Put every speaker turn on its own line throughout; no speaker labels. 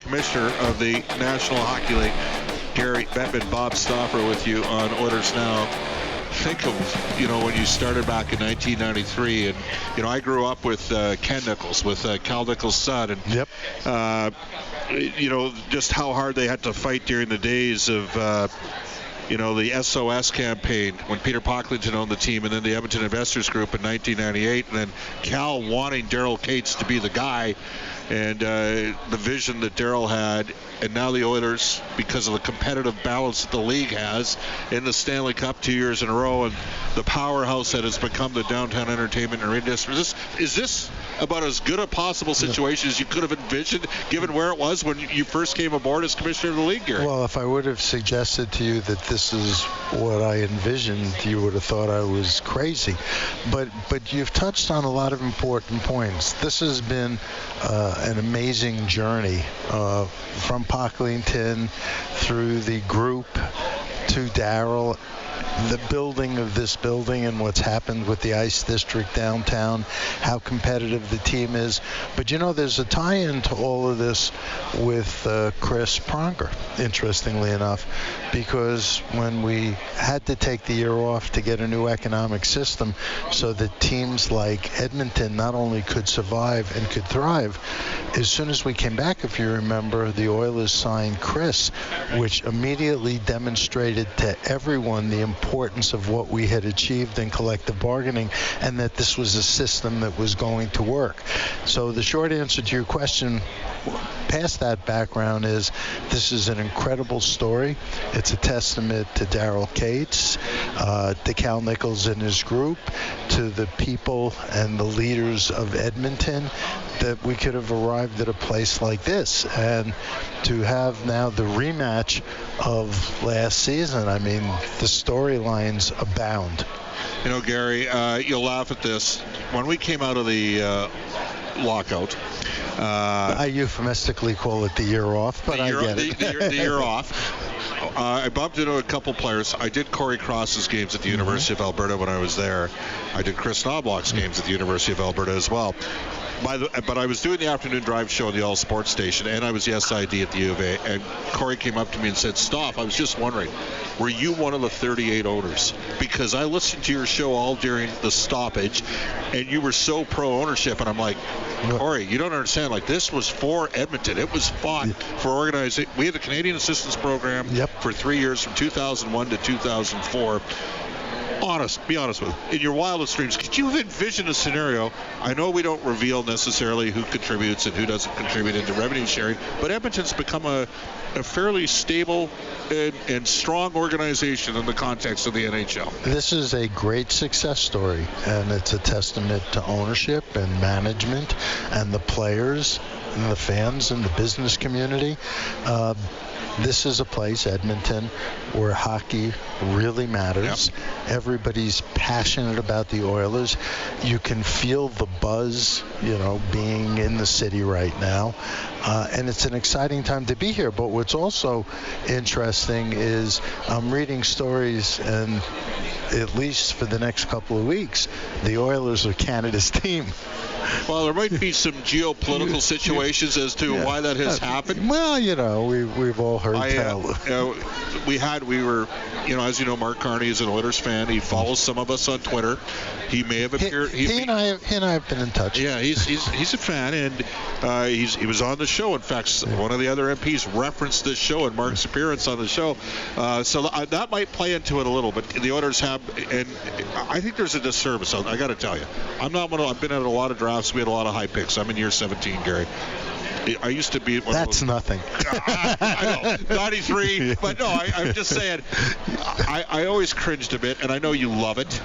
Commissioner of the National Hockey League, Gary Bettman. Bob Stauffer with you on Oilers Now. Think of, when you started back in 1993, and, I grew up with Ken Nichols, with Cal Nichols' son, and,
Yep.
Just how hard they had to fight during the days of, the SOS campaign when Peter Pocklington owned the team, and then the Edmonton Investors Group in 1998, and then Cal wanting Daryl Cates to be the guy, and the vision that Daryl had, and now the Oilers, because of the competitive balance that the league has in the Stanley Cup 2 years in a row, and the powerhouse that has become the downtown entertainment arena district. Is this about as good a possible situation as you could have envisioned, given where it was when you first came aboard as commissioner of the league, Gary?
Well, if I would have suggested to you that this is what I envisioned, you would have thought I was crazy. But you've touched on a lot of important points. This has been an amazing journey from Pocklington through the group to Daryl, the building of this building and what's happened with the Ice District downtown, how competitive the team is. But there's a tie-in to all of this with Chris Pronger, interestingly enough, because when we had to take the year off to get a new economic system so that teams like Edmonton not only could survive and could thrive, as soon as we came back, if you remember, the Oilers signed Chris, which immediately demonstrated to everyone the importance of what we had achieved in collective bargaining, and that this was a system that was going to work. So the short answer to your question, past that background, is this is an incredible story. It's a testament to Daryl Cates, to Cal Nichols and his group, to the people and the leaders of Edmonton, that we could have arrived at a place like this. And to have now the rematch of last season, I mean, the storylines abound.
Gary, you'll laugh at this. When we came out of the lockout,
I euphemistically call it the year off, but I get it.
The year off. I bumped into a couple players. I did Corey Cross's games at the University of Alberta when I was there. I did Chris Knobloch's games at the University of Alberta as well. But I was doing the afternoon drive show on the All Sports station, and I was the SID at the U of A, and Corey came up to me and said, "Stauf, I was just wondering, were you one of the 38 owners? Because I listened to your show all during the stoppage, and you were so pro-ownership." And I'm like, "Corey, you don't understand. Like, this was for Edmonton. It was fought for organizing. We had the Canadian Assistance Program for 3 years, from 2001 to 2004. Be honest with me. In your wildest dreams, could you have envisioned a scenario? I know we don't reveal necessarily who contributes and who doesn't contribute into revenue sharing, but Edmonton's become a fairly stable and strong organization in the context of the NHL.
This is a great success story, and it's a testament to ownership and management and the players and the fans and the business community. This is a place, Edmonton, where hockey really matters. Everybody's passionate about the Oilers. You can feel the buzz, being in the city right now. And it's an exciting time to be here. But what's also interesting is I'm reading stories, and at least for the next couple of weeks, the Oilers are Canada's team.
Well, there might be some geopolitical situations as to why that has happened.
Well, we've all heard tell.
We were, as you know, Mark Carney is an Oilers fan. He follows some of us on Twitter. He may have appeared.
He and I have been in touch.
Yeah, he's a fan, and he was on the show. In fact, one of the other MPs referenced this show and Mark's appearance on the show. So that might play into it a little. But the Oilers have, and I think there's a disservice. I got to tell you, I've been at a lot of drafts. We had a lot of high picks. I'm in year 17, Gary. I used to be...
That's nothing.
I know, 93. But no, I'm just saying, I always cringed a bit, and I know you love it.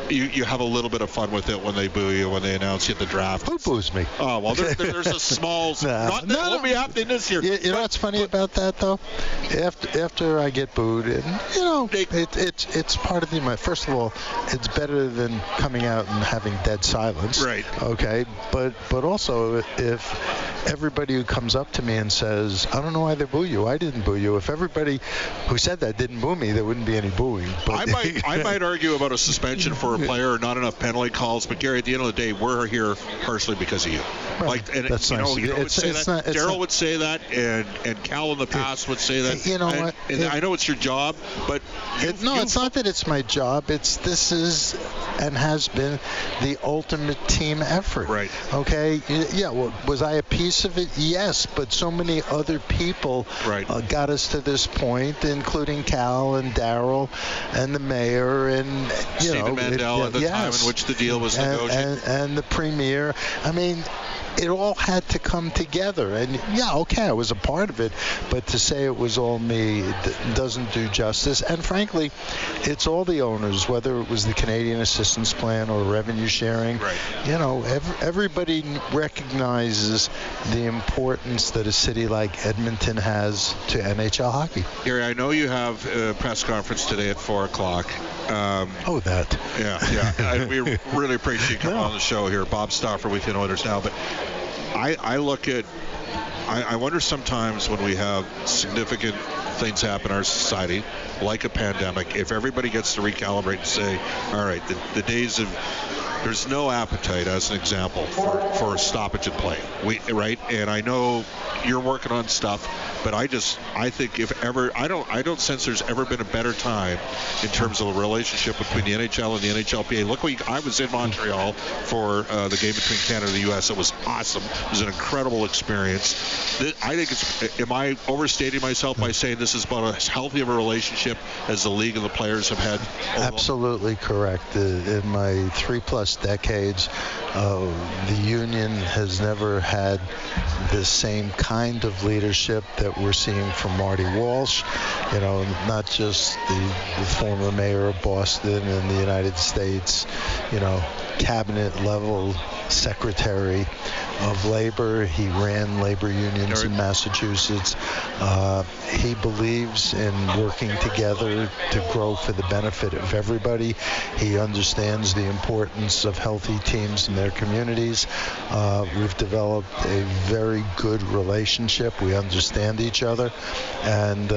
You have a little bit of fun with it when they boo you, when they announce you at the draft.
Who boos me?
Oh, well, there's a small... That won't be happening this year.
You know what's funny about that, though? After I get booed, and, it's part of the... First of all, it's better than coming out and having dead silence.
Right.
Okay? But also, if everybody who comes up to me and says, "I don't know why they boo you. I didn't boo you." If everybody who said that didn't boo me, there wouldn't be any booing. But
I might argue about a suspension for a player or not enough penalty calls, but Gary, at the end of the day, we're here partially because of you. Like, and
that's nice.
Daryl would say that, and Cal in the past would say that.
You know what?
And I know it's your job, but
it's not that it's my job. This is and has been the ultimate team effort.
Right.
Okay. Yeah. Well, was I a piece of it? Yes. But so many other people got us to this point, including Cal and Daryl and the mayor and
Stephen Mandel at the time in which the deal was negotiated,
and the premier. I mean, it all had to come together. And I was a part of it, but to say it was all me doesn't do justice. And frankly, it's all the owners, whether it was the Canadian Assistance Plan or revenue sharing.
Right.
Everybody recognizes the importance that a city like Edmonton has to NHL hockey.
Gary, I know you have a press conference today at 4 o'clock.
That.
Yeah. We really appreciate you coming on the show here. Bob Stauffer with Oilers Now. But I look at, I wonder sometimes when we have significant things happen in our society, like a pandemic, if everybody gets to recalibrate and say, all right, the days of, there's no appetite, as an example, for stoppage and play. Right? And I know you're working on stuff, but I think if ever, I don't sense there's ever been a better time in terms of the relationship between the NHL and the NHLPA. Look, I was in Montreal for the game between Canada and the U.S. It was awesome. It was an incredible experience. I think am I overstating myself by saying this is about as healthy of a relationship as the league and the players have had?
Absolutely correct. In my 3+ decades, the union has never had the same kind of leadership that we're seeing from Marty Walsh, not just the former mayor of Boston and the United States, cabinet level secretary of labor. He ran labor unions in Massachusetts. He believes in working together to grow for the benefit of everybody. He understands the importance of healthy teams in their communities. We've developed a very good relationship. We understand each other, and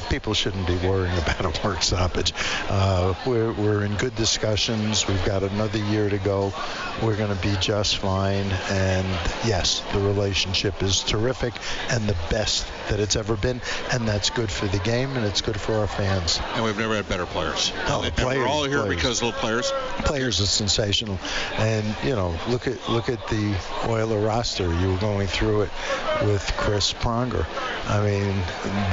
people shouldn't be worrying about a work stoppage. We're in good discussions. We've got another year to go. We're going to be just fine. And yes, the relationship is terrific and the best that it's ever been, and that's good for the game and it's good for our fans.
And we've never had better players.
We're
all here because of the players.
Players are sensational, and look at the Oiler roster. You were going through it with Chris Pronger. I mean,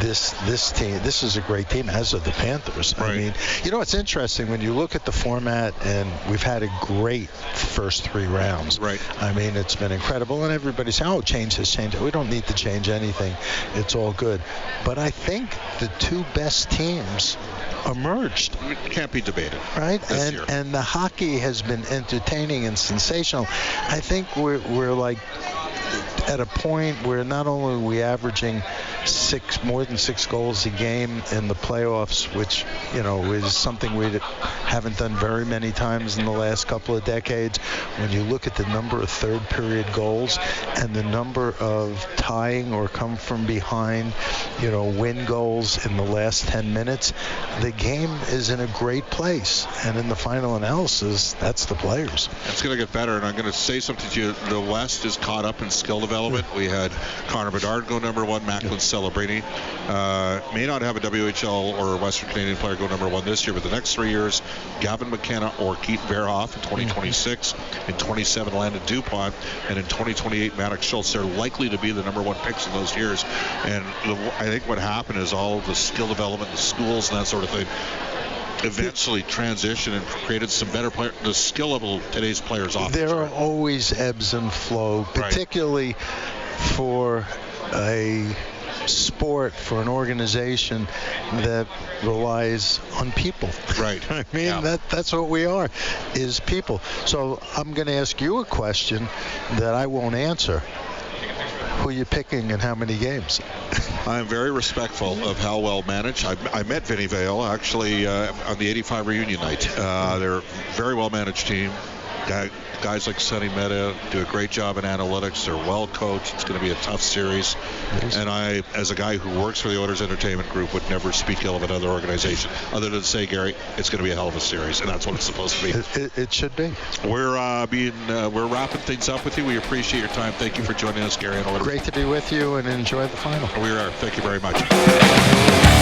this team, this is a great team, as are the Panthers.
Right.
I mean, it's interesting when you look at the format, and we've had a great first 3 rounds.
Right.
I mean, it's been incredible, and everybody's saying, change has changed. We don't need to change anything. It's all good. But I think the 2 best teams emerged.
It can't be debated.
Right?
This year.
And the hockey has been entertaining and sensational. I think we're like at a point where not only are we averaging more than 6 goals a game in the playoffs, which is something we haven't done very many times in the last couple of decades. When you look at the number of third period goals and the number of tying or come from behind win goals in the last 10 minutes, the game is in a great place. And in the final analysis, that's the players.
It's going to get better, and I'm going to say something to you. The West is caught up in skill development. We had Connor Bedard go number 1, Macklin Celebrini. May not have a WHL or a Western Canadian player go number 1 this year, but the next 3 years, Gavin McKenna or Keith Verhoff in 2026, in 27 Landon Dupont, and in 2028 Maddox Schultz. They're likely to be the number 1 picks in those years. And I think what happened is all the skill development, the schools and that sort of thing, eventually transitioned and created some better players. The skill level of today's players off.
There are always ebbs and flow, particularly for a sport, for an organization that relies on people.
Right.
I mean, that's what we are, is people. So I'm going to ask you a question that I won't answer. Who are you picking and how many games?
I'm very respectful of how well managed. I met Vinny Vale actually on the 85 reunion night. They're a very well managed team. Guys like Sonny Mehta do a great job in analytics. They're well coached. It's going to be a tough series. And I, as a guy who works for the Oilers Entertainment Group, would never speak ill of another organization other than say, Gary, it's going to be a hell of a series, and that's what it's supposed to be.
It should be.
We're wrapping things up with you. We appreciate your time. Thank you for joining us, Gary.
Great to be with you, and enjoy the final.
We are. Thank you very much.